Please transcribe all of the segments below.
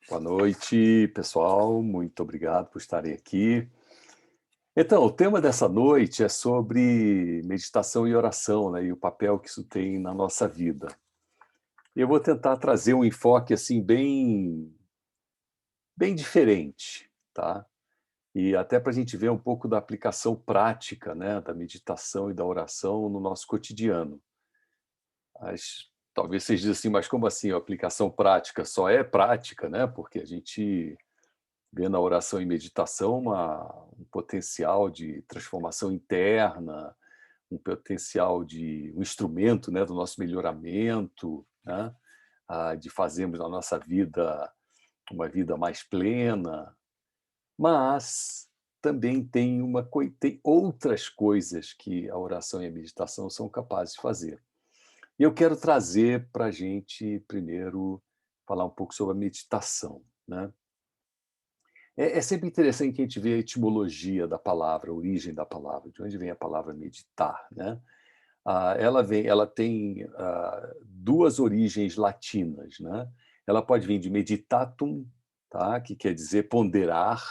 Boa noite, pessoal. Muito obrigado por estarem aqui. Então, o tema dessa noite é sobre meditação e oração, né, e o papel que isso tem na nossa vida. Eu vou tentar trazer um enfoque assim bem diferente, tá? E até para a gente ver um pouco da aplicação prática, né, da meditação e da oração no nosso cotidiano. Talvez vocês dizem assim, mas como assim a aplicação prática? Só é prática, né? Porque a gente vê na oração e meditação um potencial de transformação interna, um potencial de um instrumento, né, do nosso melhoramento, né, de fazermos na nossa vida uma vida mais plena, mas também tem outras coisas que a oração e a meditação são capazes de fazer. E eu quero trazer para a gente, primeiro, falar um pouco sobre a meditação, né? É sempre interessante que a gente vê a etimologia da palavra, a origem da palavra, de onde vem a palavra meditar, né? Ela tem, 2 origens latinas, né? Ela pode vir de meditatum, tá, que quer dizer ponderar,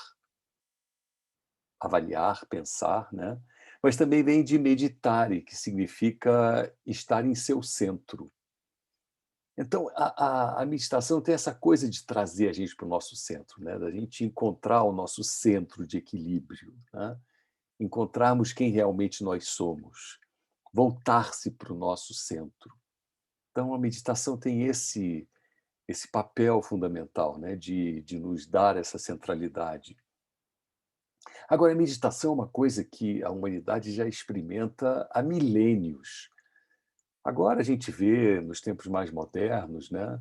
avaliar, pensar, né? Mas também vem de meditare, que significa estar em seu centro. Então, a meditação tem essa coisa de trazer a gente para o nosso centro, né? Da gente encontrar o nosso centro de equilíbrio, né? Encontrarmos quem realmente nós somos, voltar-se para o nosso centro. Então, a meditação tem esse papel fundamental, né? De nos dar essa centralidade. Agora, a meditação é uma coisa que a humanidade já experimenta há milênios. Agora a gente vê, nos tempos mais modernos, né,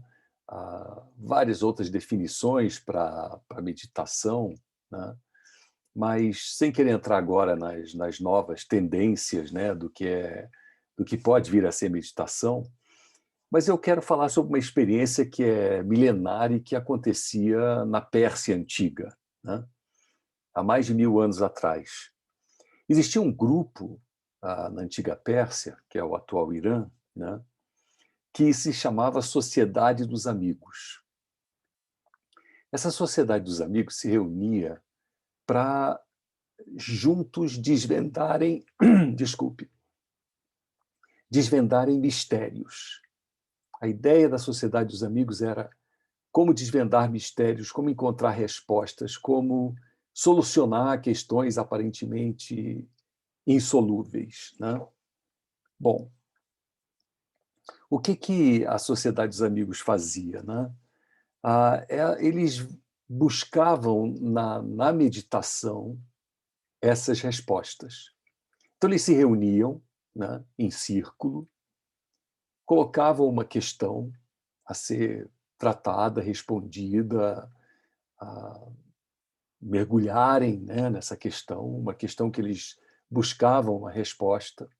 várias outras definições para meditação, né, mas sem querer entrar agora nas novas tendências, né, do que pode vir a ser meditação, mas eu quero falar sobre uma experiência que é milenar e que acontecia na Pérsia antiga, né, há mais de 1000 anos atrás. Existia um grupo na antiga Pérsia, que é o atual Irã, né, que se chamava Sociedade dos Amigos. Essa Sociedade dos Amigos se reunia para juntos desvendarem, desculpe, desvendarem mistérios. A ideia da Sociedade dos Amigos era como desvendar mistérios, como encontrar respostas, como solucionar questões aparentemente insolúveis, né? Bom, o que a Sociedade dos Amigos fazia, né? Eles buscavam na meditação essas respostas. Então, eles se reuniam, né, em círculo, colocavam uma questão a ser tratada, respondida, a mergulharem, né, nessa questão, uma questão que eles buscavam uma resposta.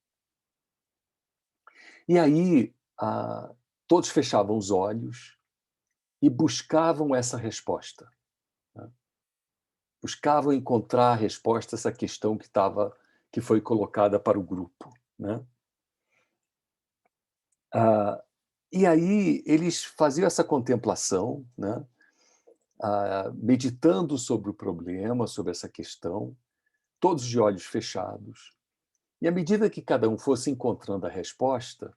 E aí, todos fechavam os olhos e buscavam essa resposta, né? Buscavam encontrar a resposta a essa questão que foi colocada para o grupo, né? Ah, e aí eles faziam essa contemplação, né? Meditando sobre o problema, sobre essa questão, todos de olhos fechados. E à medida que cada um fosse encontrando a resposta,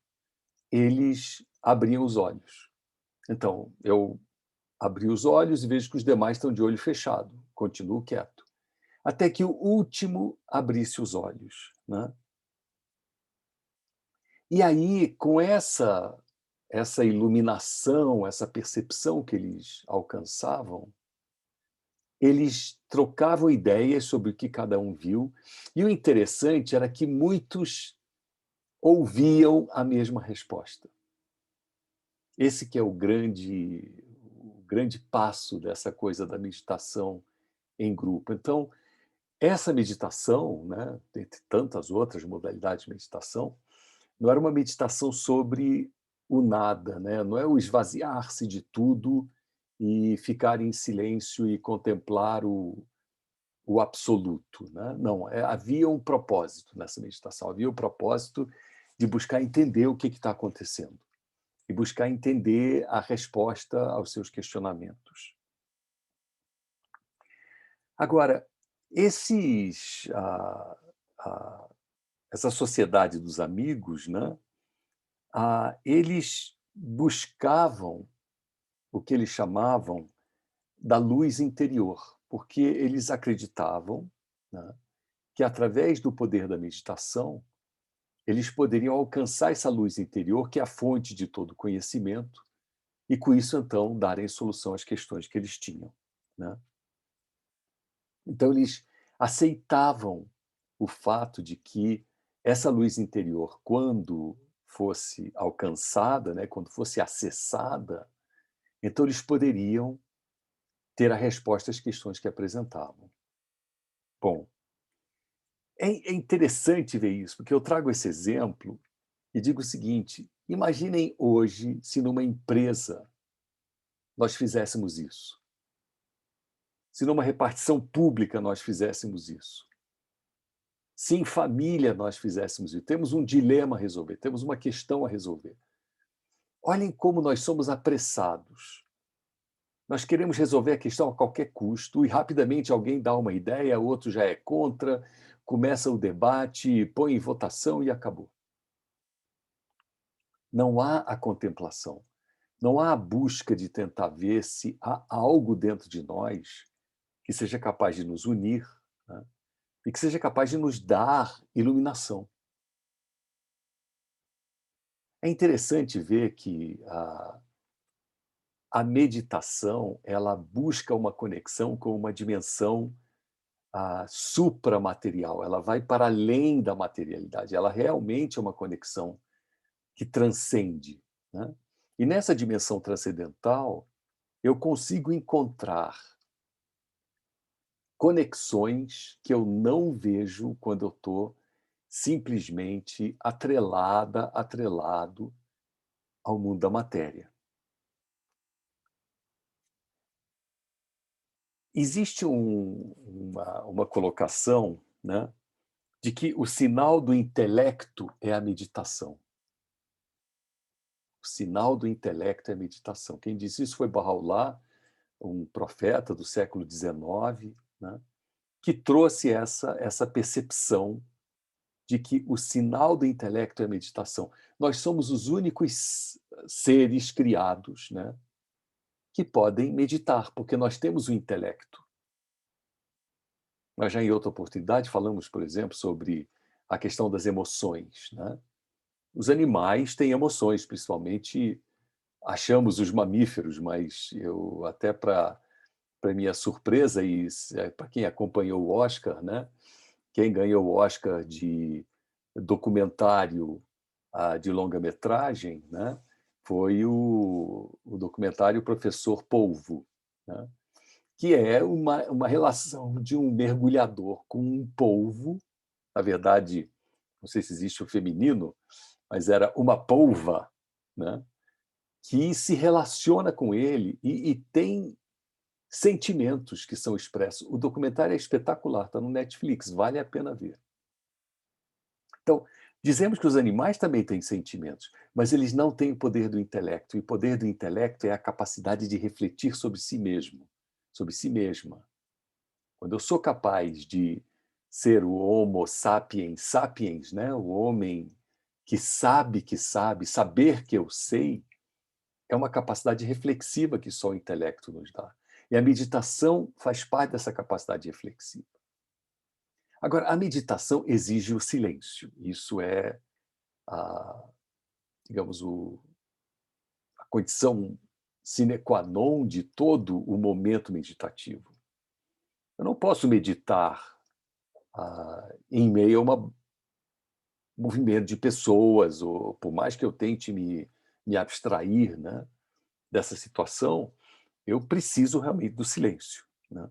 eles abriam os olhos. Então, eu abri os olhos e vejo que os demais estão de olho fechado. Continuo quieto. Até que o último abrisse os olhos, né? E aí, com essa iluminação, essa percepção que eles alcançavam, eles trocavam ideias sobre o que cada um viu, e o interessante era que muitos ouviam a mesma resposta. Esse que é o grande passo dessa coisa da meditação em grupo. Então, essa meditação, né, dentre tantas outras modalidades de meditação, não era uma meditação sobre o nada, né? Não é o esvaziar-se de tudo e ficar em silêncio e contemplar o absoluto, né? Não, havia um propósito nessa meditação, havia o propósito de buscar entender o que está acontecendo e buscar entender a resposta aos seus questionamentos. Agora, esses, a essa sociedade dos amigos, né, eles buscavam o que eles chamavam da luz interior, porque eles acreditavam, né, que através do poder da meditação, eles poderiam alcançar essa luz interior, que é a fonte de todo conhecimento, e com isso, então, darem solução às questões que eles tinham, né. Então eles aceitavam o fato de que essa luz interior, quando fosse alcançada, né, quando fosse acessada, então eles poderiam ter a resposta às questões que apresentavam. Bom, é interessante ver isso, porque eu trago esse exemplo e digo o seguinte: imaginem hoje se numa empresa nós fizéssemos isso, se numa repartição pública nós fizéssemos isso, se em família nós fizéssemos isso. Temos um dilema a resolver, temos uma questão a resolver. Olhem como nós somos apressados. Nós queremos resolver a questão a qualquer custo e rapidamente alguém dá uma ideia, outro já é contra, começa o debate, põe em votação e acabou. Não há a contemplação, não há a busca de tentar ver se há algo dentro de nós que seja capaz de nos unir, né, e que seja capaz de nos dar iluminação. É interessante ver que a meditação ela busca uma conexão com uma dimensão supramaterial, ela vai para além da materialidade, ela realmente é uma conexão que transcende, né? E nessa dimensão transcendental, eu consigo encontrar conexões que eu não vejo quando eu estou simplesmente atrelado ao mundo da matéria. Existe uma colocação, né, de que o sinal do intelecto é a meditação. O sinal do intelecto é a meditação. Quem disse isso foi Bahá'u'lláh, um profeta do século XIX, né, que trouxe essa percepção de que o sinal do intelecto é a meditação. Nós somos os únicos seres criados, né, que podem meditar, porque nós temos o intelecto. Nós já em outra oportunidade falamos, por exemplo, sobre a questão das emoções, né. Os animais têm emoções, principalmente achamos os mamíferos, mas eu até para minha surpresa e para quem acompanhou o Oscar, né, quem ganhou o Oscar de documentário de longa-metragem, né, foi o documentário Professor Polvo, né, que é uma relação de um mergulhador com um polvo, na verdade, não sei se existe o feminino, mas era uma polva, né, que se relaciona com ele e tem sentimentos que são expressos. O documentário é espetacular, está no Netflix, vale a pena ver. Então, dizemos que os animais também têm sentimentos, mas eles não têm o poder do intelecto. E o poder do intelecto é a capacidade de refletir sobre si mesmo, sobre si mesma. Quando eu sou capaz de ser o Homo sapiens sapiens, né, o homem que sabe, saber que eu sei, é uma capacidade reflexiva que só o intelecto nos dá. E a meditação faz parte dessa capacidade reflexiva. Agora, a meditação exige o silêncio. Isso é, a, digamos, a condição sine qua non de todo o momento meditativo. Eu não posso meditar em meio a um movimento de pessoas, ou por mais que eu tente me abstrair, né, dessa situação, eu preciso realmente do silêncio, né?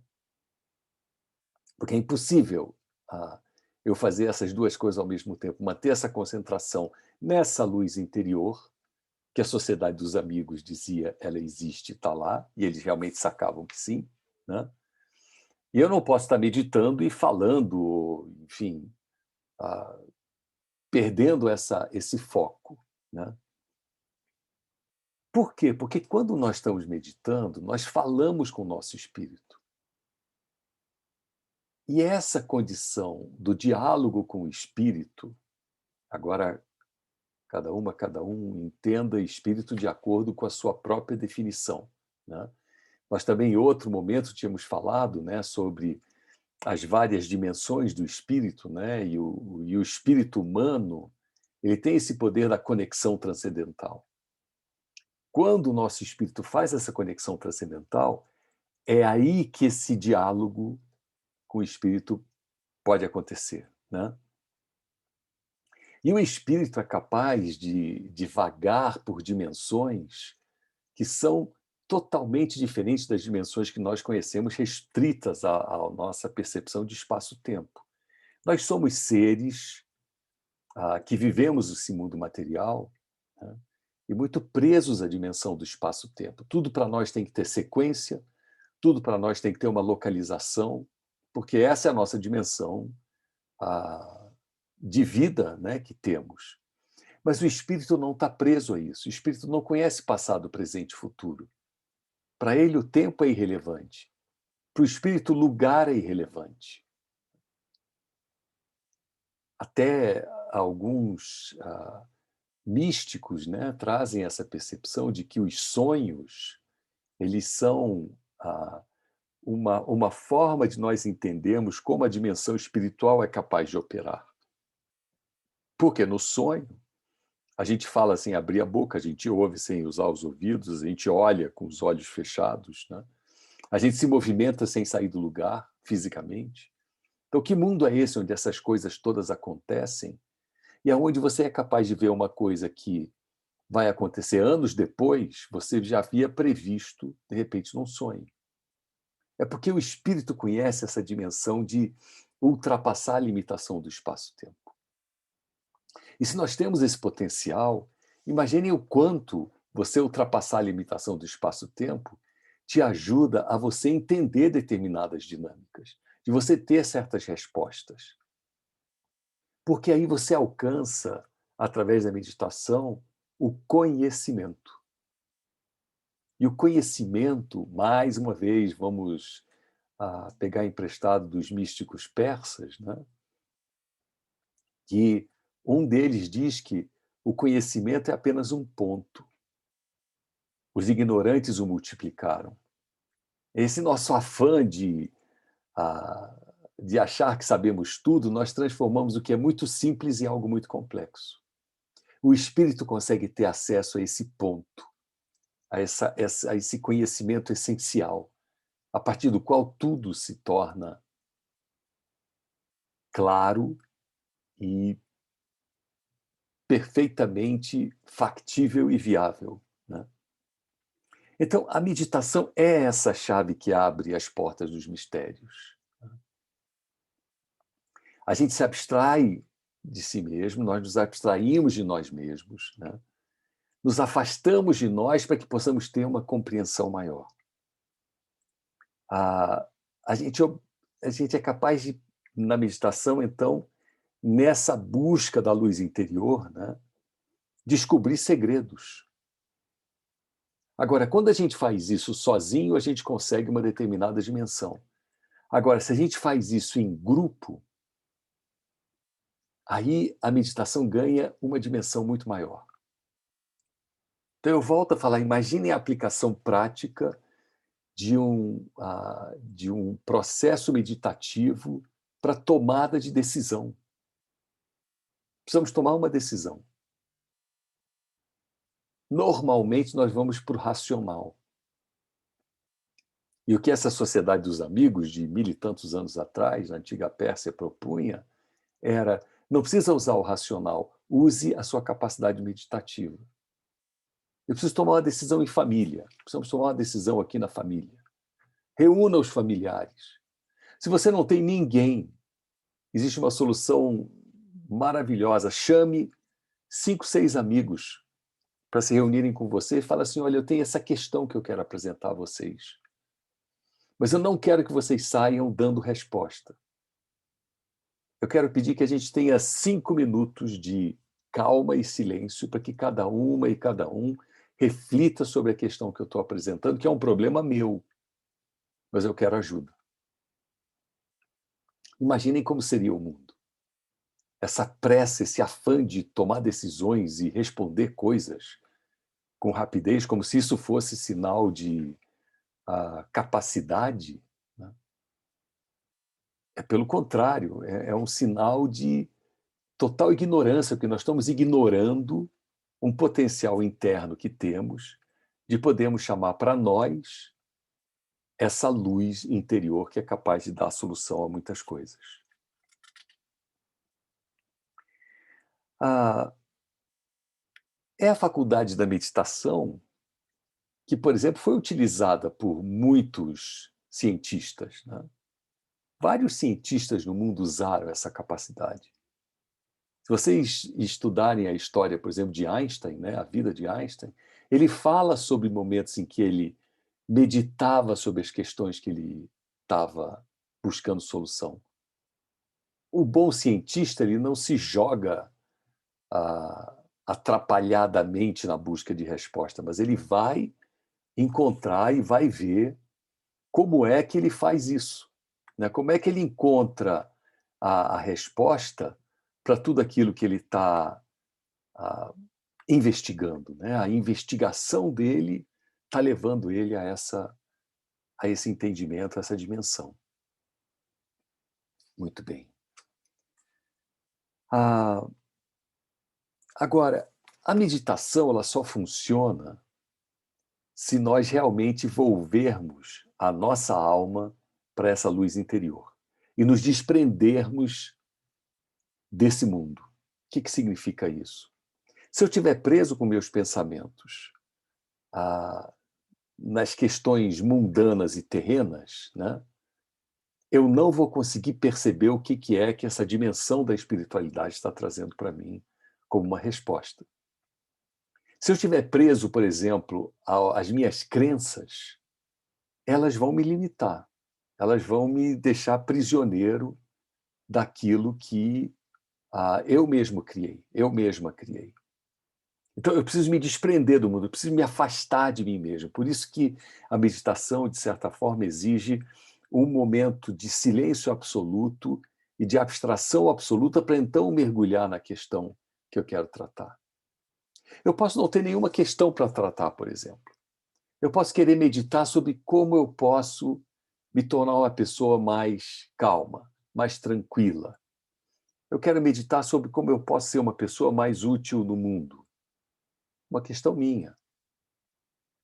Porque é impossível eu fazer essas duas coisas ao mesmo tempo, manter essa concentração nessa luz interior, que a Sociedade dos Amigos dizia ela existe, está lá, e eles realmente sacavam que sim, né? E eu não posso estar meditando e falando, enfim, ah, perdendo esse foco, né? Por quê? Porque quando nós estamos meditando, nós falamos com o nosso espírito. E essa condição do diálogo com o espírito, agora cada um entenda espírito de acordo com a sua própria definição, né? Nós também, em outro momento, tínhamos falado, né, sobre as várias dimensões do espírito, né, e o espírito humano, ele tem esse poder da conexão transcendental. Quando o nosso espírito faz essa conexão transcendental, é aí que esse diálogo com o espírito pode acontecer, né? E o espírito é capaz de vagar por dimensões que são totalmente diferentes das dimensões que nós conhecemos, restritas à nossa percepção de espaço-tempo. Nós somos seres que vivemos esse mundo material, né, e muito presos à dimensão do espaço-tempo. Tudo para nós tem que ter sequência, tudo para nós tem que ter uma localização, porque essa é a nossa dimensão de vida, né, que temos. Mas o espírito não está preso a isso. O espírito não conhece passado, presente e futuro. Para ele, o tempo é irrelevante. Para o espírito, o lugar é irrelevante. Até alguns místicos, né, trazem essa percepção de que os sonhos eles são uma forma de nós entendermos como a dimensão espiritual é capaz de operar. Porque no sonho, a gente fala sem abrir a boca, a gente ouve sem usar os ouvidos, a gente olha com os olhos fechados, né? A gente se movimenta sem sair do lugar, fisicamente. Então, que mundo é esse onde essas coisas todas acontecem e aonde você é capaz de ver uma coisa que vai acontecer anos depois, você já havia previsto, de repente, num sonho? É porque o espírito conhece essa dimensão de ultrapassar a limitação do espaço-tempo. E se nós temos esse potencial, imaginem o quanto você ultrapassar a limitação do espaço-tempo te ajuda a você entender determinadas dinâmicas, de você ter certas respostas. Porque aí você alcança, através da meditação, o conhecimento. E o conhecimento, mais uma vez, vamos pegar emprestado dos místicos persas, né? Que um deles diz que o conhecimento é apenas um ponto. Os ignorantes o multiplicaram. Esse nosso afã de achar que sabemos tudo, nós transformamos o que é muito simples em algo muito complexo. O espírito consegue ter acesso a esse ponto, a esse conhecimento essencial, a partir do qual tudo se torna claro e perfeitamente factível e viável, né? Então, a meditação é essa chave que abre as portas dos mistérios. A gente se abstrai de si mesmo, nós nos abstraímos de nós mesmos, né? Nos afastamos de nós para que possamos ter uma compreensão maior. A, a, gente, a gente é capaz de, na meditação, então, nessa busca da luz interior, né, descobrir segredos. Agora, quando a gente faz isso sozinho, a gente consegue uma determinada dimensão. Agora, se a gente faz isso em grupo, aí a meditação ganha uma dimensão muito maior. Então, eu volto a falar, imaginem a aplicação prática de um processo meditativo para tomada de decisão. Precisamos tomar uma decisão. Normalmente, nós vamos para o racional. E o que essa sociedade dos amigos, de 1000 e tantos anos atrás, na antiga Pérsia, propunha, era: não precisa usar o racional, use a sua capacidade meditativa. Eu preciso tomar uma decisão em família, precisamos tomar uma decisão aqui na família. Reúna os familiares. Se você não tem ninguém, existe uma solução maravilhosa. Chame 5, 6 amigos para se reunirem com você e fala assim: olha, eu tenho essa questão que eu quero apresentar a vocês. Mas eu não quero que vocês saiam dando resposta. Eu quero pedir que a gente tenha 5 minutos de calma e silêncio para que cada uma e cada um reflita sobre a questão que eu estou apresentando, que é um problema meu, mas eu quero ajuda. Imaginem como seria o mundo. Essa pressa, esse afã de tomar decisões e responder coisas com rapidez, como se isso fosse sinal de capacidade, né? É pelo contrário, é um sinal de total ignorância, porque nós estamos ignorando um potencial interno que temos de podermos chamar para nós essa luz interior que é capaz de dar solução a muitas coisas. Ah, é a faculdade da meditação que, por exemplo, foi utilizada por muitos cientistas, né? Vários cientistas no mundo usaram essa capacidade. Se vocês estudarem a história, por exemplo, de Einstein, né, a vida de Einstein, ele fala sobre momentos em que ele meditava sobre as questões que ele estava buscando solução. O bom cientista, ele não se joga atrapalhadamente na busca de resposta, mas ele vai encontrar e vai ver como é que ele faz isso, né? Como é que ele encontra a resposta para tudo aquilo que ele está investigando, né? A investigação dele está levando ele a esse entendimento, a essa dimensão. Muito bem. Ah, agora, a meditação ela só funciona se nós realmente volvermos a nossa alma para essa luz interior e nos desprendermos desse mundo. O que significa isso? Se eu estiver preso com meus pensamentos nas questões mundanas e terrenas, né, eu não vou conseguir perceber o que é que essa dimensão da espiritualidade está trazendo para mim como uma resposta. Se eu estiver preso, por exemplo, às minhas crenças, elas vão me limitar, elas vão me deixar prisioneiro daquilo que eu mesmo criei, eu mesma criei. Então, eu preciso me desprender do mundo, eu preciso me afastar de mim mesmo. Por isso que a meditação, de certa forma, exige um momento de silêncio absoluto e de abstração absoluta para então mergulhar na questão que eu quero tratar. Eu posso não ter nenhuma questão para tratar, por exemplo. Eu posso querer meditar sobre como eu posso me tornar uma pessoa mais calma, mais tranquila. Eu quero meditar sobre como eu posso ser uma pessoa mais útil no mundo. Uma questão minha.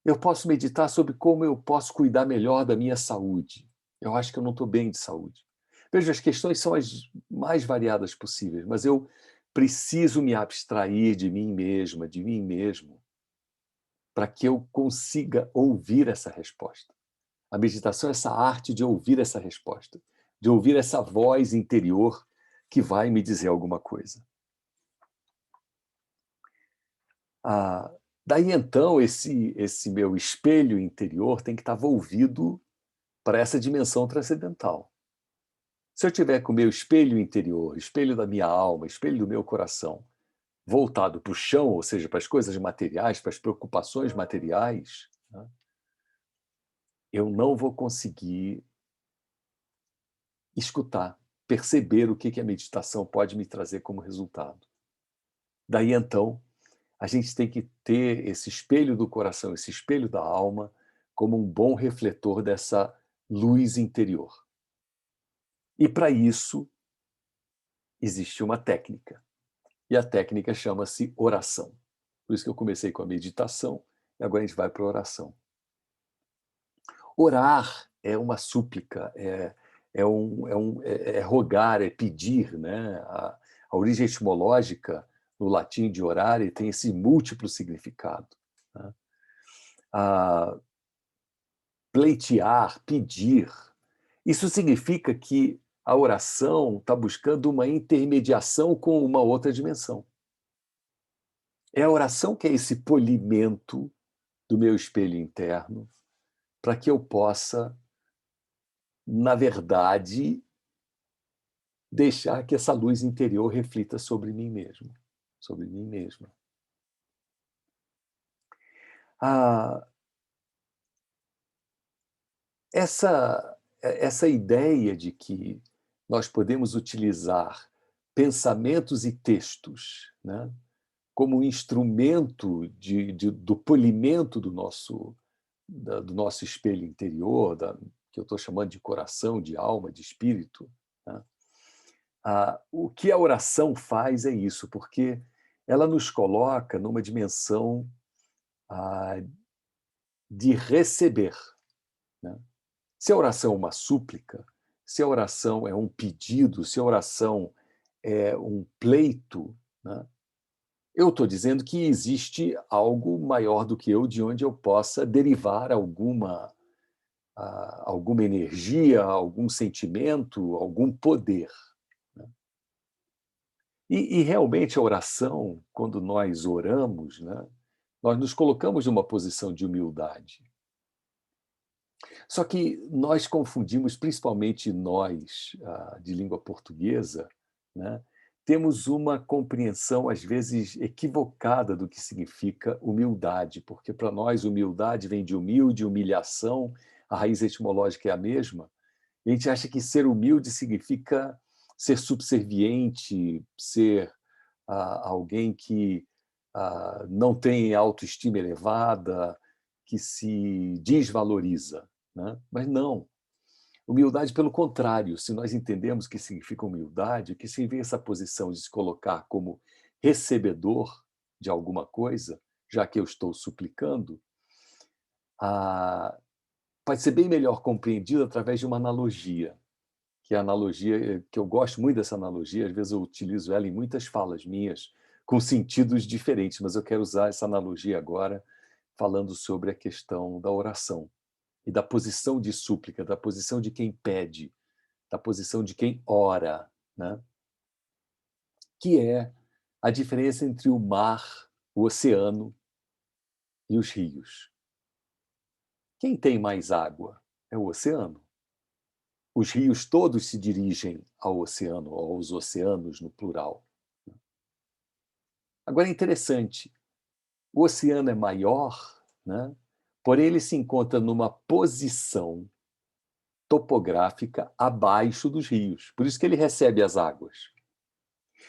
Eu posso meditar sobre como eu posso cuidar melhor da minha saúde. Eu acho que eu não estou bem de saúde. Veja, as questões são as mais variadas possíveis, mas eu preciso me abstrair de mim mesma, de mim mesmo, para que eu consiga ouvir essa resposta. A meditação é essa arte de ouvir essa resposta, de ouvir essa voz interior que vai me dizer alguma coisa. Ah, daí então, esse meu espelho interior tem que estar volvido para essa dimensão transcendental. Se eu tiver com o meu espelho interior, espelho da minha alma, espelho do meu coração, voltado para o chão, ou seja, para as coisas materiais, para as preocupações materiais, né, eu não vou conseguir escutar, perceber o que a meditação pode me trazer como resultado. Daí então, a gente tem que ter esse espelho do coração, esse espelho da alma, como um bom refletor dessa luz interior. E para isso, existe uma técnica. E a técnica chama-se oração. Por isso que eu comecei com a meditação e agora a gente vai para a oração. Orar é uma súplica, é rogar, é pedir, né? A origem etimológica no latim de orare tem esse múltiplo significado, né? A pleitear, pedir. Isso significa que a oração está buscando uma intermediação com uma outra dimensão. É a oração que é esse polimento do meu espelho interno para que eu possa, na verdade, deixar que essa luz interior reflita sobre mim mesmo, sobre mim mesma. Ah, essa ideia de que nós podemos utilizar pensamentos e textos, né, como um instrumento do polimento do nosso espelho interior, que eu estou chamando de coração, de alma, de espírito, né? O que a oração faz é isso, porque ela nos coloca numa dimensão ah, de receber, né? Se a oração é uma súplica, se a oração é um pedido, se a oração é um pleito, né? Eu estou dizendo que existe algo maior do que eu, de onde eu possa derivar alguma energia, algum sentimento, algum poder, né? E realmente a oração, quando nós oramos, né, nós nos colocamos numa posição de humildade. Só que nós confundimos, principalmente nós, de língua portuguesa, né, temos uma compreensão, às vezes, equivocada do que significa humildade, porque para nós humildade vem de humilde, humilhação, a raiz etimológica é a mesma, e a gente acha que ser humilde significa ser subserviente, ser alguém que não tem autoestima elevada, que se desvaloriza, né? Mas não. Humildade, pelo contrário, se nós entendemos o que significa humildade, que significa essa posição de se colocar como recebedor de alguma coisa, já que eu estou suplicando, pode ser bem melhor compreendido através de uma analogia, que é a analogia que eu gosto muito dessa analogia, às vezes eu utilizo ela em muitas falas minhas, com sentidos diferentes, mas eu quero usar essa analogia agora, falando sobre a questão da oração e da posição de súplica, da posição de quem pede, da posição de quem ora, né? Que é a diferença entre o mar, o oceano e os rios. Quem tem mais água é o oceano. Os rios todos se dirigem ao oceano, aos oceanos no plural. Agora é interessante, o oceano é maior, né? Porém ele se encontra numa posição topográfica abaixo dos rios. Por isso que ele recebe as águas.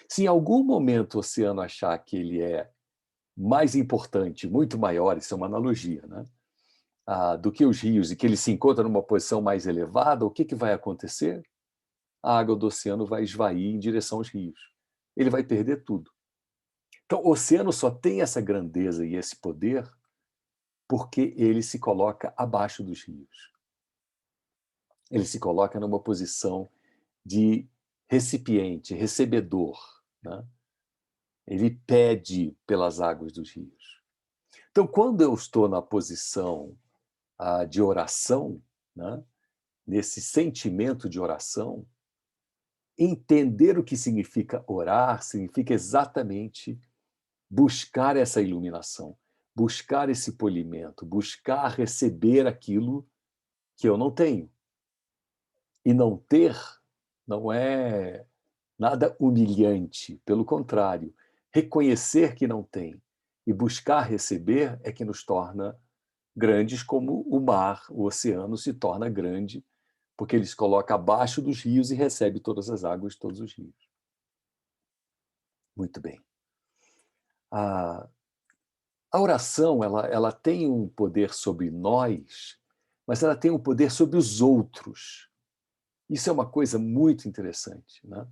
Se em algum momento o oceano achar que ele é mais importante, muito maior, isso é uma analogia, né? Do que os rios, e que ele se encontra numa posição mais elevada, o que, que vai acontecer? A água do oceano vai esvair em direção aos rios. Ele vai perder tudo. Então, o oceano só tem essa grandeza e esse poder porque ele se coloca abaixo dos rios. Ele se coloca numa posição de recipiente, recebedor, né? Ele pede pelas águas dos rios. Então, quando eu estou na posição de oração, né, nesse sentimento de oração, entender o que significa orar significa exatamente buscar essa iluminação, buscar esse polimento, buscar receber aquilo que eu não tenho. E não ter não é nada humilhante, pelo contrário, reconhecer que não tem e buscar receber é que nos torna grandes, como o mar, o oceano se torna grande, porque ele se coloca abaixo dos rios e recebe todas as águas de todos os rios. Muito bem. A, a oração, ela tem um poder sobre nós, mas ela tem um poder sobre os outros. Isso é uma coisa muito interessante, né?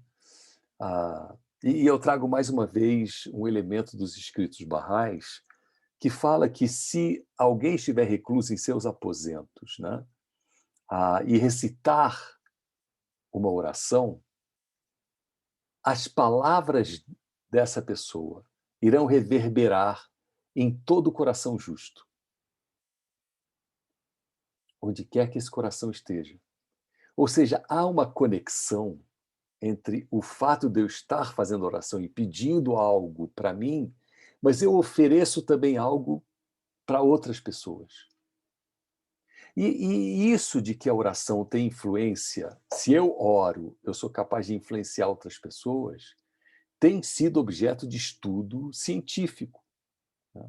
E eu trago mais uma vez um elemento dos escritos barrais que fala que se alguém estiver recluso em seus aposentos, né, e recitar uma oração, as palavras dessa pessoa irão reverberar em todo o coração justo, onde quer que esse coração esteja. Ou seja, há uma conexão entre o fato de eu estar fazendo oração e pedindo algo para mim, mas eu ofereço também algo para outras pessoas. E isso de que a oração tem influência, se eu oro, eu sou capaz de influenciar outras pessoas, tem sido objeto de estudo científico, né?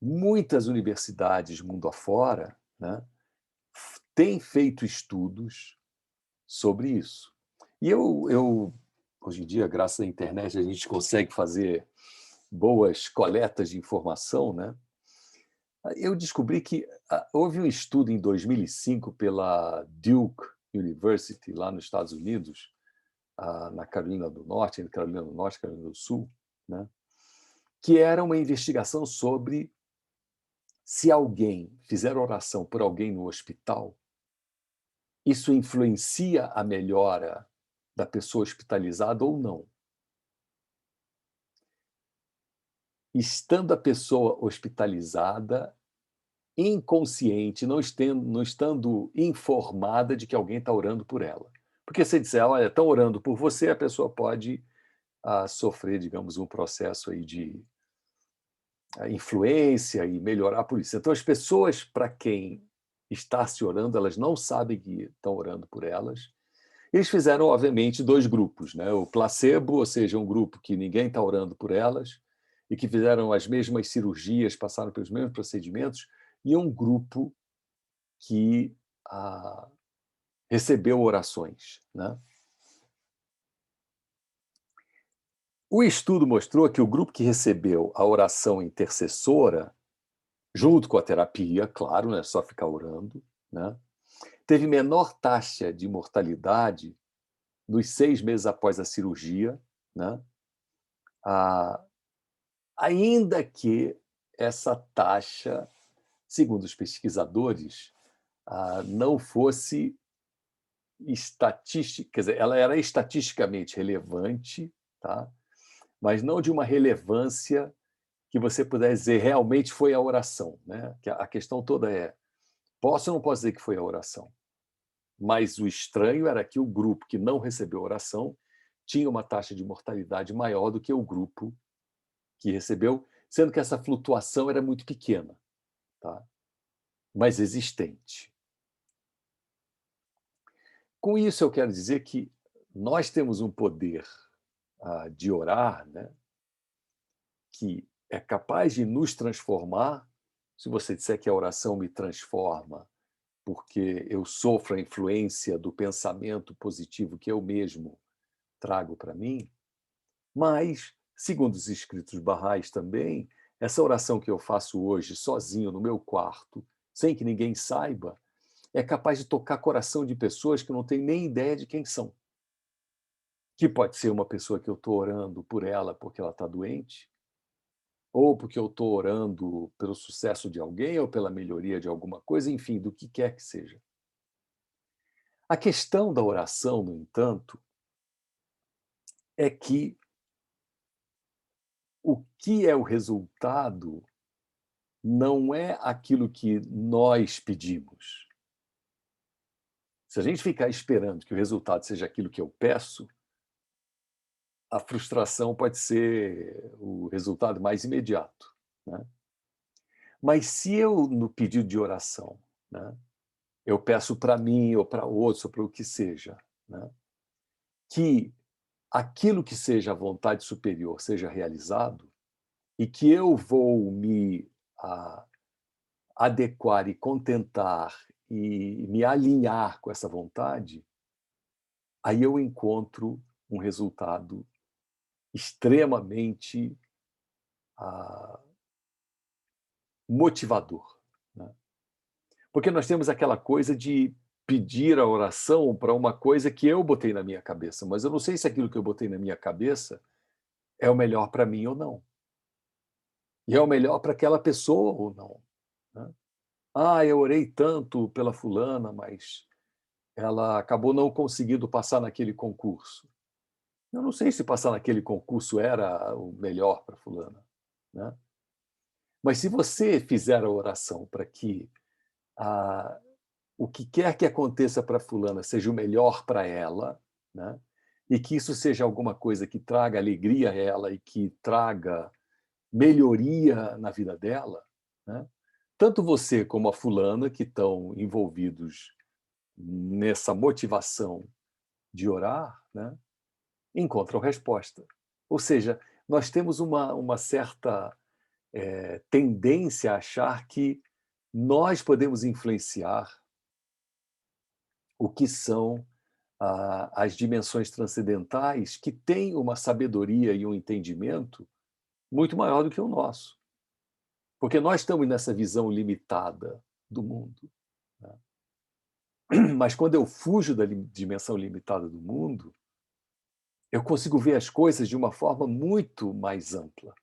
Muitas universidades mundo afora, né, têm feito estudos sobre isso. E hoje em dia, graças à internet, a gente consegue fazer boas coletas de informação, né? Eu descobri que houve um estudo em 2005 pela Duke University, lá nos Estados Unidos, na Carolina do Norte, entre Carolina do Norte e Carolina do Sul, né? Que era uma investigação sobre se alguém fizer oração por alguém no hospital, isso influencia a melhora da pessoa hospitalizada ou não. Estando a pessoa hospitalizada, inconsciente, não estando informada de que alguém está orando por ela. Porque se disser, olha, estão orando por você, a pessoa pode sofrer, digamos, um processo aí de influência e melhorar por isso. Então, as pessoas para quem está se orando, elas não sabem que estão orando por elas. Eles fizeram, obviamente, dois grupos, né? O placebo, ou seja, um grupo que ninguém está orando por elas e que fizeram as mesmas cirurgias, passaram pelos mesmos procedimentos, e um grupo que recebeu orações, né? O estudo mostrou que o grupo que recebeu a oração intercessora, junto com a terapia, claro, não é só ficar orando, né? Teve menor taxa de mortalidade nos 6 meses após a cirurgia, né? Ainda que essa taxa, segundo os pesquisadores, não fosse estatística, quer dizer, ela era estatisticamente relevante, tá? Mas não de uma relevância que você pudesse dizer realmente foi a oração, né? Que a questão toda é, posso ou não posso dizer que foi a oração? Mas o estranho era que o grupo que não recebeu oração tinha uma taxa de mortalidade maior do que o grupo que recebeu, sendo que essa flutuação era muito pequena, tá? Mas existente. Com isso, eu quero dizer que nós temos um poder de orar, né, que é capaz de nos transformar. Se você disser que a oração me transforma porque eu sofro a influência do pensamento positivo que eu mesmo trago para mim, mas, segundo os escritos barrais também, essa oração que eu faço hoje sozinho no meu quarto, sem que ninguém saiba, é capaz de tocar coração de pessoas que não têm nem ideia de quem são. Que pode ser uma pessoa que eu estou orando por ela porque ela está doente, ou porque eu estou orando pelo sucesso de alguém, ou pela melhoria de alguma coisa, enfim, do que quer que seja. A questão da oração, no entanto, é que o que é o resultado não é aquilo que nós pedimos. Se a gente ficar esperando que o resultado seja aquilo que eu peço, a frustração pode ser o resultado mais imediato, né? Mas se eu, no pedido de oração, né, eu peço para mim ou para outros ou para o que seja, né, que aquilo que seja a vontade superior seja realizado e que eu vou me ah, adequar e contentar e me alinhar com essa vontade, aí eu encontro um resultado extremamente ah, motivador, né? Porque nós temos aquela coisa de pedir a oração para uma coisa que eu botei na minha cabeça, mas eu não sei se aquilo que eu botei na minha cabeça é o melhor para mim ou não. E é o melhor para aquela pessoa ou não, né? Ah, eu orei tanto pela fulana, mas ela acabou não conseguindo passar naquele concurso. Eu não sei se passar naquele concurso era o melhor para fulana, né? Mas se você fizer a oração para que a o que quer que aconteça para fulana seja o melhor para ela, né? E que isso seja alguma coisa que traga alegria a ela e que traga melhoria na vida dela, né? Tanto você como a fulana que estão envolvidos nessa motivação de orar, né, encontram resposta. Ou seja, nós temos uma certa tendência a achar que nós podemos influenciar o que são as dimensões transcendentais que têm uma sabedoria e um entendimento muito maior do que o nosso. Porque nós estamos nessa visão limitada do mundo, né? Mas quando eu fujo da dimensão limitada do mundo, eu consigo ver as coisas de uma forma muito mais ampla,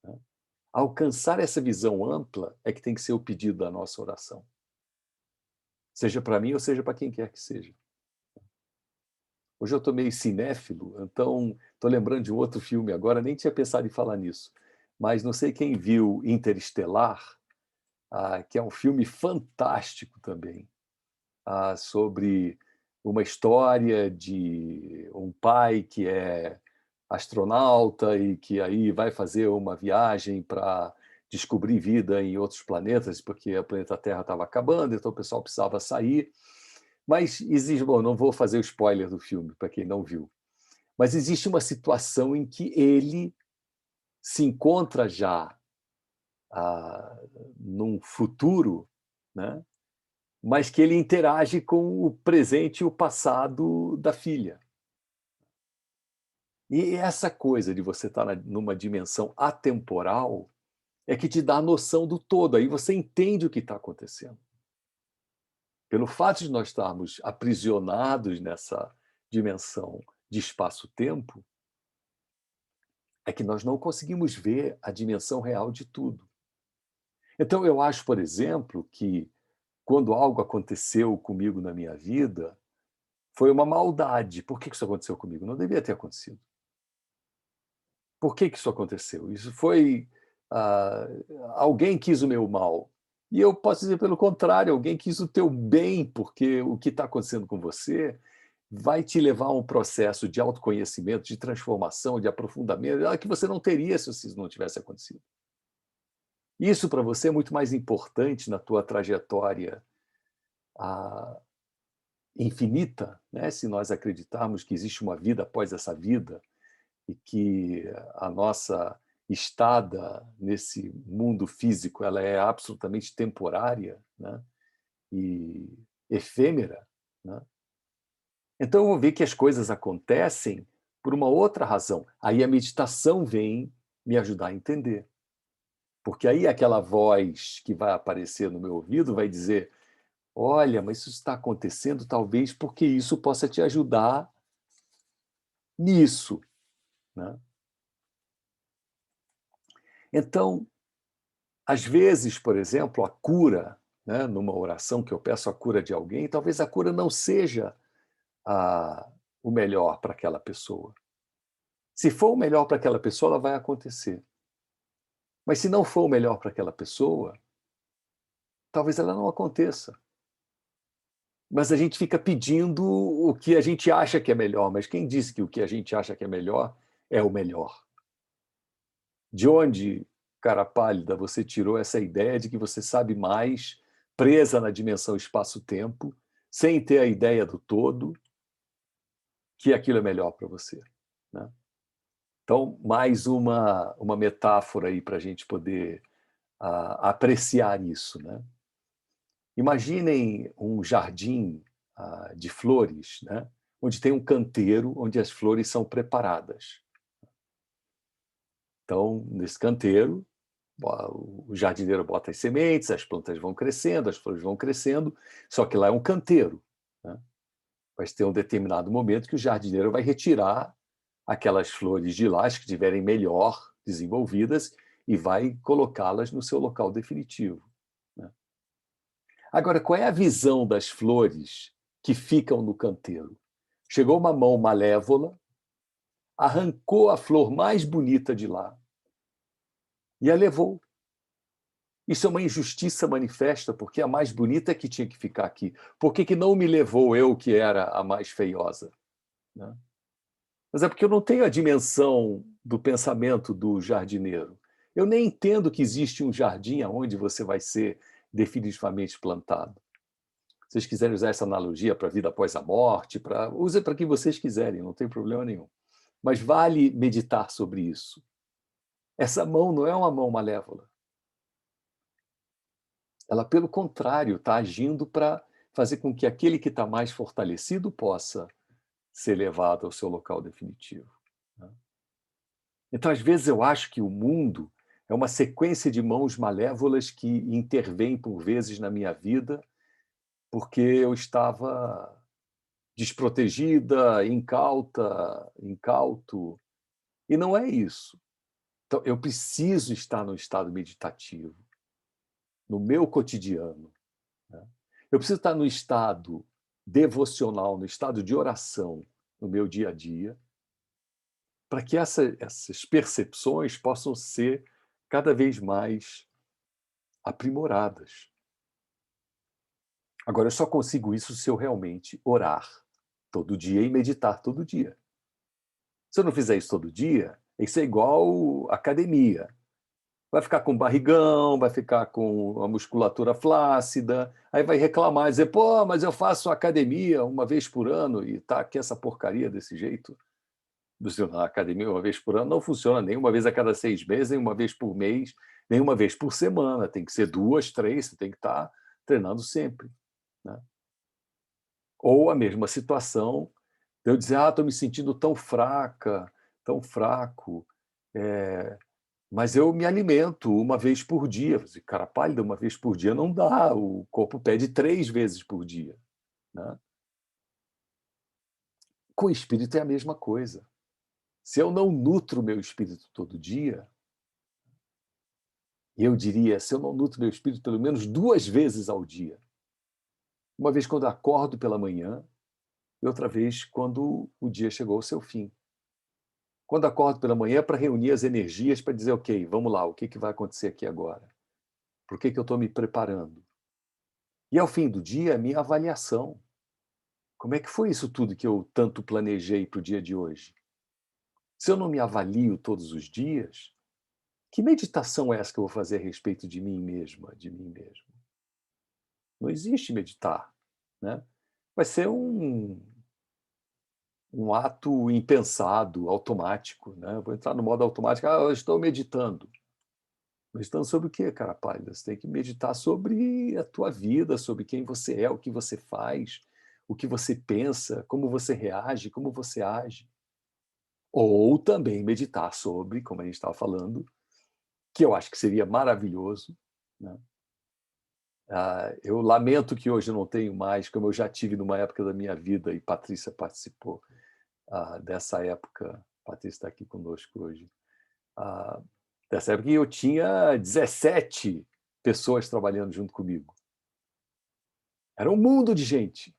né? Alcançar essa visão ampla é que tem que ser o pedido da nossa oração. Seja para mim ou seja para quem quer que seja. Hoje eu estou meio cinéfilo, então estou lembrando de um outro filme agora, nem tinha pensado em falar nisso, mas não sei quem viu Interestelar, que é um filme fantástico também, sobre uma história de um pai que é astronauta e que aí vai fazer uma viagem para descobrir vida em outros planetas, porque o planeta Terra estava acabando, então o pessoal precisava sair. Mas existe, bom, não vou fazer o spoiler do filme para quem não viu, mas existe uma situação em que ele se encontra já num futuro, né? Mas que ele interage com o presente e o passado da filha. E essa coisa de você estar numa dimensão atemporal é que te dá a noção do todo, aí você entende o que está acontecendo. Pelo fato de nós estarmos aprisionados nessa dimensão de espaço-tempo, é que nós não conseguimos ver a dimensão real de tudo. Então, eu acho, por exemplo, que quando algo aconteceu comigo na minha vida, foi uma maldade. Por que isso aconteceu comigo? Não devia ter acontecido. Por que isso aconteceu? Isso foi. ah, Alguém quis o meu mal. E eu posso dizer pelo contrário, alguém quis o teu bem, porque o que está acontecendo com você vai te levar a um processo de autoconhecimento, de transformação, de aprofundamento, que você não teria se isso não tivesse acontecido. Isso para você é muito mais importante na tua trajetória ah, infinita, né? Se nós acreditarmos que existe uma vida após essa vida e que a nossa estada nesse mundo físico ela é absolutamente temporária, né? E efêmera, né? Então eu vou ver que as coisas acontecem por uma outra razão. Aí a meditação vem me ajudar a entender. Porque aí aquela voz que vai aparecer no meu ouvido vai dizer: olha, mas isso está acontecendo talvez porque isso possa te ajudar nisso, né? Então, às vezes, por exemplo, a cura, né, numa oração que eu peço a cura de alguém, talvez a cura não seja o melhor para aquela pessoa. Se for o melhor para aquela pessoa, ela vai acontecer. Mas se não for o melhor para aquela pessoa, talvez ela não aconteça. Mas a gente fica pedindo o que a gente acha que é melhor, mas quem disse que o que a gente acha que é melhor é o melhor? De onde, cara pálida, você tirou essa ideia de que você sabe mais, presa na dimensão espaço-tempo, sem ter a ideia do todo, que aquilo é melhor para você, né? Então, mais uma metáfora aí para a gente poder apreciar isso, né? Imaginem um jardim de flores, né? Onde tem um canteiro onde as flores são preparadas. Então, nesse canteiro, o jardineiro bota as sementes, as plantas vão crescendo, as flores vão crescendo, só que lá é um canteiro, né? Vai ter um determinado momento que o jardineiro vai retirar aquelas flores de lá, as que estiverem melhor desenvolvidas, e vai colocá-las no seu local definitivo, né? Agora, qual é a visão das flores que ficam no canteiro? Chegou uma mão malévola, arrancou a flor mais bonita de lá e a levou. Isso é uma injustiça manifesta, porque a mais bonita é que tinha que ficar aqui. Por que não me levou eu, que era a mais feiosa, né? Mas é porque eu não tenho a dimensão do pensamento do jardineiro. Eu nem entendo que existe um jardim onde você vai ser definitivamente plantado. Se vocês quiserem usar essa analogia para a vida após a morte, use para que vocês quiserem, não tem problema nenhum. Mas vale meditar sobre isso. Essa mão não é uma mão malévola. Ela, pelo contrário, está agindo para fazer com que aquele que está mais fortalecido possa ser levado ao seu local definitivo, né. Então, às vezes, eu acho que o mundo é uma sequência de mãos malévolas que intervêm, por vezes, na minha vida, porque eu estava desprotegida, incauto, e não é isso. Então, eu preciso estar no estado meditativo, no meu cotidiano, né. Eu preciso estar no estado devocional, no estado de oração, no meu dia a dia, para que essas percepções possam ser cada vez mais aprimoradas. Agora, eu só consigo isso se eu realmente orar todo dia e meditar todo dia. Se eu não fizer isso todo dia, isso é igual academia. Vai ficar com barrigão, vai ficar com a musculatura flácida, aí vai reclamar, dizer, pô, mas eu faço academia uma vez por ano e tá aqui essa porcaria desse jeito. A academia uma vez por ano não funciona, nem uma vez a cada 6 meses, nem uma vez por mês, nem uma vez por semana. Tem que ser 2, 3, você tem que estar treinando sempre, né? Ou a mesma situação de eu dizer: "Ah, estou me sentindo tão fraca, tão fraco, mas eu me alimento uma vez por dia". Eu falei: "Cara pálida, uma vez por dia não dá, o corpo pede 3 vezes por dia", né. Com o espírito é a mesma coisa. Se eu não nutro o meu espírito todo dia, e eu diria, se eu não nutro meu espírito pelo menos 2 vezes ao dia, uma vez quando acordo pela manhã e outra vez quando o dia chegou ao seu fim. Quando acordo pela manhã para reunir as energias para dizer: "Ok, vamos lá, o que que vai acontecer aqui agora? Por que que eu estou me preparando?". E ao fim do dia, a minha avaliação. Como é que foi isso tudo que eu tanto planejei para o dia de hoje? Se eu não me avalio todos os dias, que meditação é essa que eu vou fazer a respeito de mim mesma, de mim mesmo? Não existe meditar, né. Vai ser um ato impensado, automático, né. Vou entrar no modo automático: "Ah, eu estou meditando". Meditando sobre o quê, cara pálida? Você tem que meditar sobre a tua vida, sobre quem você é, o que você faz, o que você pensa, como você reage, como você age. Ou também meditar sobre, como a gente estava falando, que eu acho que seria maravilhoso, né. Eu lamento que hoje eu não tenho mais, como eu já tive numa época da minha vida, e Patrícia participou, dessa época. Patrícia está aqui conosco hoje. Ah, dessa época que eu tinha 17 pessoas trabalhando junto comigo. Era um mundo de gente.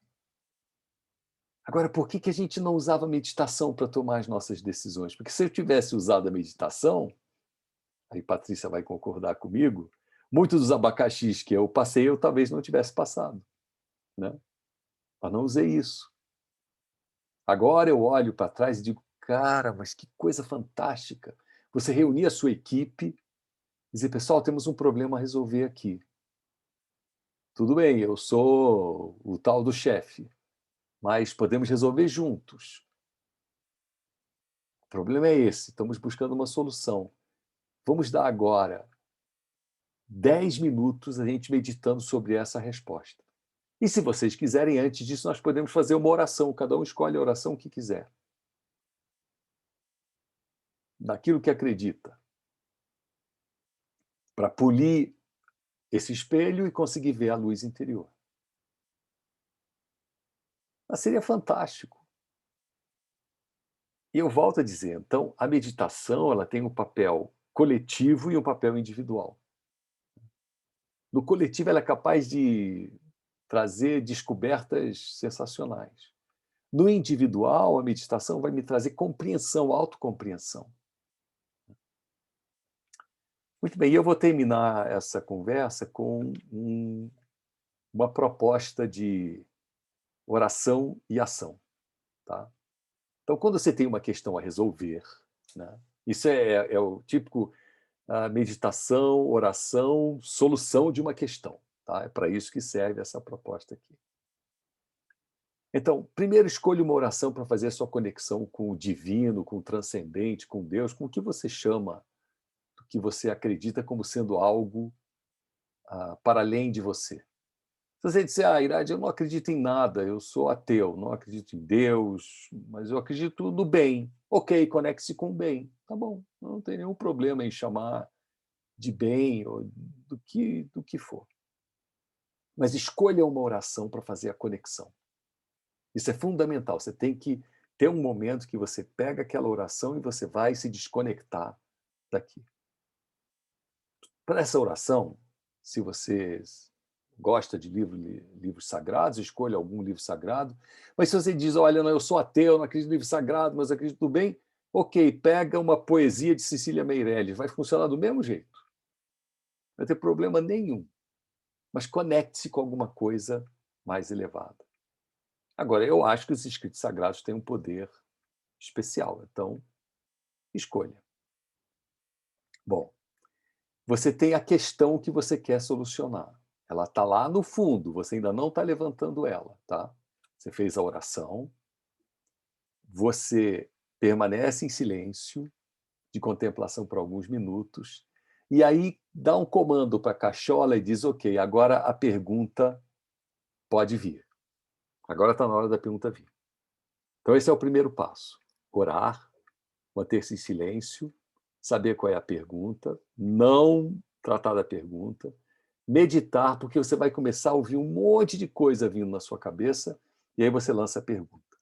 Agora, por que que a gente não usava a meditação para tomar as nossas decisões? Porque se eu tivesse usado a meditação, aí Patrícia vai concordar comigo, muitos dos abacaxis que eu passei, eu talvez não tivesse passado, né? Mas não usei isso. Agora eu olho para trás e digo, cara, mas que coisa fantástica. Você reunir a sua equipe e dizer, pessoal, temos um problema a resolver aqui. Tudo bem, eu sou o tal do chefe, mas podemos resolver juntos. O problema é esse, estamos buscando uma solução. Vamos dar agora 10 minutos a gente meditando sobre essa resposta. E se vocês quiserem, antes disso, nós podemos fazer uma oração, cada um escolhe a oração que quiser, daquilo que acredita, para polir esse espelho e conseguir ver a luz interior. Mas seria fantástico. E eu volto a dizer, então, a meditação ela tem um papel coletivo e um papel individual. No coletivo, ela é capaz de trazer descobertas sensacionais. No individual, a meditação vai me trazer compreensão, autocompreensão. Muito bem, e eu vou terminar essa conversa com uma proposta de oração e ação, tá? Então, quando você tem uma questão a resolver, né, isso é o típico meditação, oração, solução de uma questão, tá? É para isso que serve essa proposta aqui. Então, primeiro escolha uma oração para fazer a sua conexão com o divino, com o transcendente, com Deus, com o que você chama, do que você acredita como sendo algo para além de você. Se você disser: "Ah, Iraide, eu não acredito em nada, eu sou ateu, não acredito em Deus, mas eu acredito no bem". Ok, conecte-se com o bem. Tá bom, não tem nenhum problema em chamar de bem ou do que for. Mas escolha uma oração para fazer a conexão. Isso é fundamental. Você tem que ter um momento que você pega aquela oração e você vai se desconectar daqui. Para essa oração, se você gosta de livros sagrados, escolha algum livro sagrado. Mas se você diz: olha, não, eu sou ateu, não acredito em livro sagrado, mas acredito no bem, ok, pega uma poesia de Cecília Meirelles, vai funcionar do mesmo jeito. Não vai ter problema nenhum. Mas conecte-se com alguma coisa mais elevada. Agora, eu acho que os escritos sagrados têm um poder especial, então escolha. Bom, você tem a questão que você quer solucionar. Ela está lá no fundo, você ainda não está levantando ela, tá? Você fez a oração, você permanece em silêncio, de contemplação por alguns minutos, e aí dá um comando para a cachola e diz: ok, agora a pergunta pode vir. Agora está na hora da pergunta vir. Então, esse é o primeiro passo: orar, manter-se em silêncio, saber qual é a pergunta, não tratar da pergunta, meditar, porque você vai começar a ouvir um monte de coisa vindo na sua cabeça, e aí você lança a pergunta.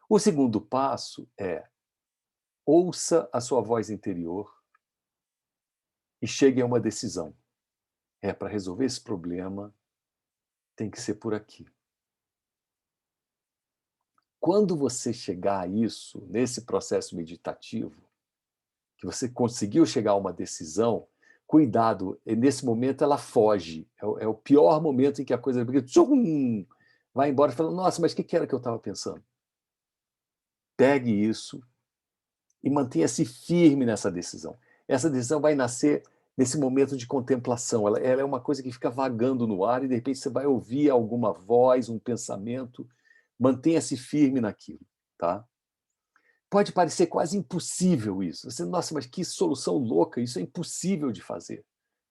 O segundo passo é: ouça a sua voz interior e chegue a uma decisão. Para resolver esse problema, tem que ser por aqui. Quando você chegar a isso, nesse processo meditativo, que você conseguiu chegar a uma decisão, cuidado, nesse momento ela foge. É o pior momento em que a coisa tchum, vai embora e fala: nossa, mas o que era que eu estava pensando? Pegue isso e mantenha-se firme nessa decisão. Essa decisão vai nascer nesse momento de contemplação. Ela é uma coisa que fica vagando no ar e, de repente, você vai ouvir alguma voz, um pensamento. Mantenha-se firme naquilo, tá? Pode parecer quase impossível isso. Você, nossa, mas que solução louca, isso é impossível de fazer.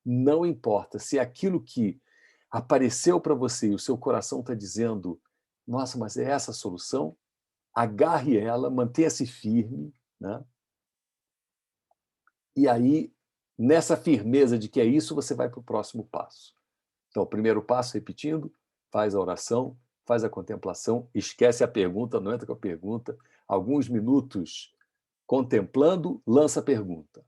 Não importa. Se é aquilo que apareceu para você e o seu coração está dizendo: nossa, mas é essa a solução, agarre ela, mantenha-se firme, né? E aí, nessa firmeza de que é isso, você vai para o próximo passo. Então, o primeiro passo, repetindo, faz a oração, faz a contemplação, esquece a pergunta, não entra com a pergunta. Alguns minutos contemplando, lança a pergunta.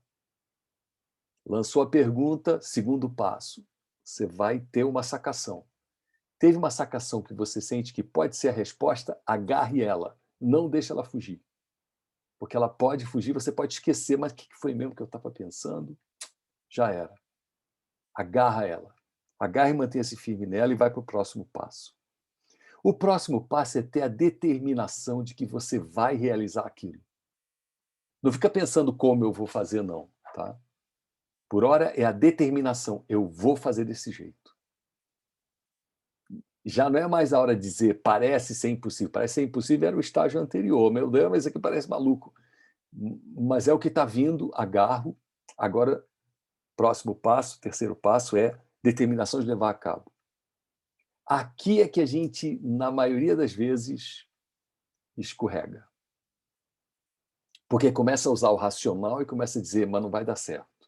Lançou a pergunta, segundo passo, você vai ter uma sacação. Teve uma sacação que você sente que pode ser a resposta, agarre ela, não deixe ela fugir. Porque ela pode fugir, você pode esquecer, mas o que foi mesmo que eu estava pensando? Já era. Agarra ela. Agarra e mantenha-se firme nela e vai para o próximo passo. O próximo passo é ter a determinação de que você vai realizar aquilo. Não fica pensando como eu vou fazer, não. Tá? Por hora é a determinação. Eu vou fazer desse jeito. Já não é mais a hora de dizer parece ser impossível. Parece ser impossível era o estágio anterior. Meu Deus, mas isso aqui parece maluco. Mas é o que está vindo, agarro. Agora, próximo passo, terceiro passo é determinação de levar a cabo. Aqui é que a gente, na maioria das vezes, escorrega. Porque começa a usar o racional e começa a dizer, mas não vai dar certo.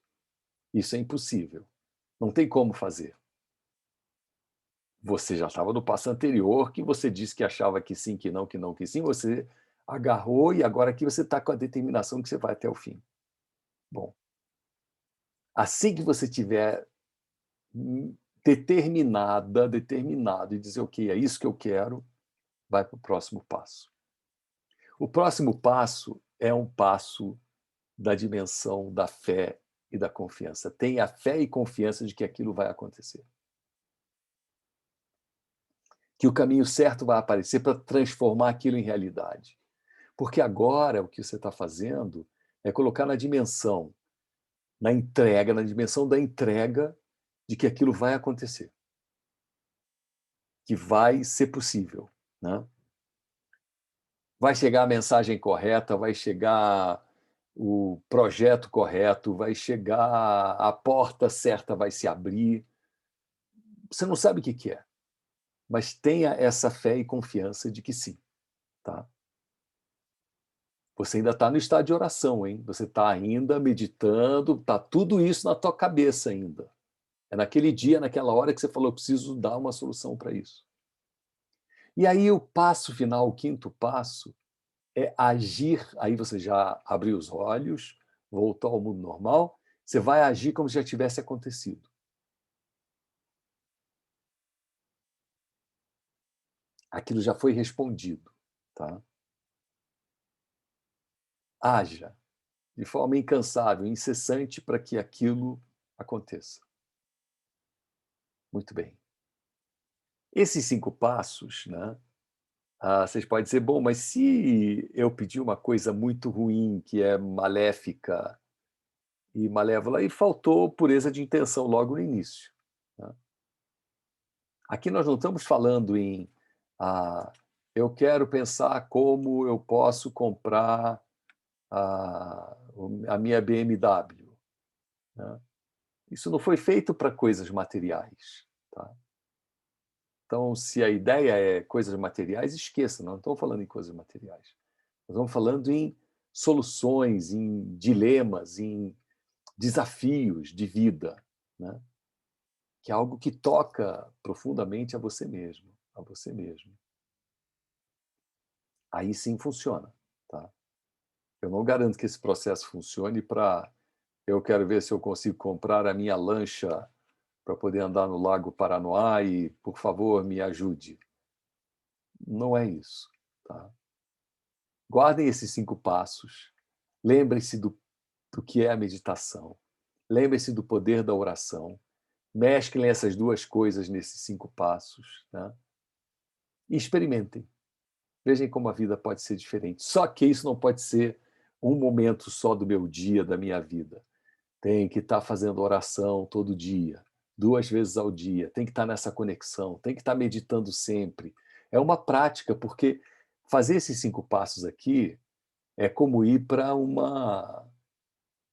Isso é impossível. Não tem como fazer. Você já estava no passo anterior, que você disse que achava que sim, que não, que não, que sim. Você agarrou e agora aqui você está com a determinação que você vai até o fim. Bom, assim que você tiver determinado e dizer, ok, é isso que eu quero, vai para o próximo passo. O próximo passo é um passo da dimensão da fé e da confiança. Tenha fé e confiança de que aquilo vai acontecer. Que o caminho certo vai aparecer para transformar aquilo em realidade. Porque agora o que você está fazendo é colocar na dimensão, na dimensão da entrega de que aquilo vai acontecer. Que vai ser possível. Né? Vai chegar a mensagem correta, vai chegar o projeto correto, vai chegar a porta certa, vai se abrir. Você não sabe o que é. mas tenha essa fé e confiança de que sim, tá? Você ainda está no estado de oração, hein? Você está ainda meditando, está tudo isso na tua cabeça ainda. É naquele dia, naquela hora que você falou: "Eu preciso dar uma solução para isso". E aí o passo final, o quinto passo, é agir, aí você já abriu os olhos, voltou ao mundo normal, você vai agir como se já tivesse acontecido. Aquilo já foi respondido, tá? Haja de forma incansável, incessante para que aquilo aconteça. Muito bem. Esses 5 passos, né, vocês podem dizer: "Bom, mas se eu pedir uma coisa muito ruim, que é maléfica e malévola", aí faltou pureza de intenção logo no início, né. Aqui nós não estamos falando em, ah, eu quero pensar como eu posso comprar a minha BMW, né. Isso não foi feito para coisas materiais, tá. Então, se a ideia é coisas materiais, esqueça, não estamos falando em coisas materiais. Nós estamos falando em soluções, em dilemas, em desafios de vida, né, que é algo que toca profundamente a você mesmo, a você mesmo. Aí sim funciona, tá. Eu não garanto que esse processo funcione para eu quero ver se eu consigo comprar a minha lancha para poder andar no Lago Paranoá e, por favor, me ajude. Não é isso, tá. Guardem esses 5 passos, lembrem-se do que é a meditação, lembrem-se do poder da oração, mesclem essas 2 coisas nesses 5 passos, né, e experimentem. Vejam como a vida pode ser diferente. Só que isso não pode ser um momento só do meu dia, da minha vida. Tem que estar fazendo oração todo dia, 2 vezes ao dia, tem que estar nessa conexão, tem que estar meditando sempre. É uma prática, porque fazer esses 5 passos aqui é como ir para uma,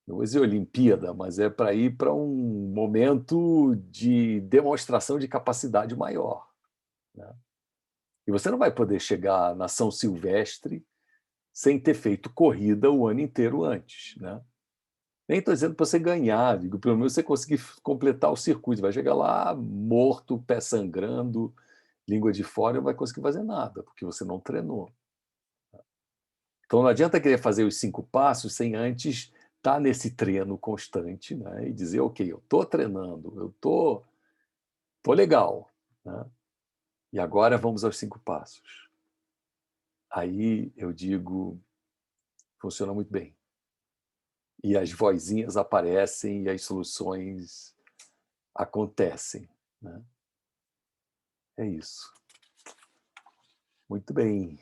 não vou dizer Olimpíada, mas é para ir para um momento de demonstração de capacidade maior, né. E você não vai poder chegar na São Silvestre sem ter feito corrida o ano inteiro antes, né. Nem estou dizendo para você ganhar, digo, pelo menos você conseguir completar o circuito, vai chegar lá morto, pé sangrando, língua de fora, não vai conseguir fazer nada, porque você não treinou. Então não adianta querer fazer os 5 passos sem antes estar nesse treino constante, né, e dizer: "Ok, eu estou treinando, eu tô legal, né, e agora vamos aos 5 passos". Aí eu digo, funciona muito bem. E as vozinhas aparecem e as soluções acontecem, né. É isso. Muito bem.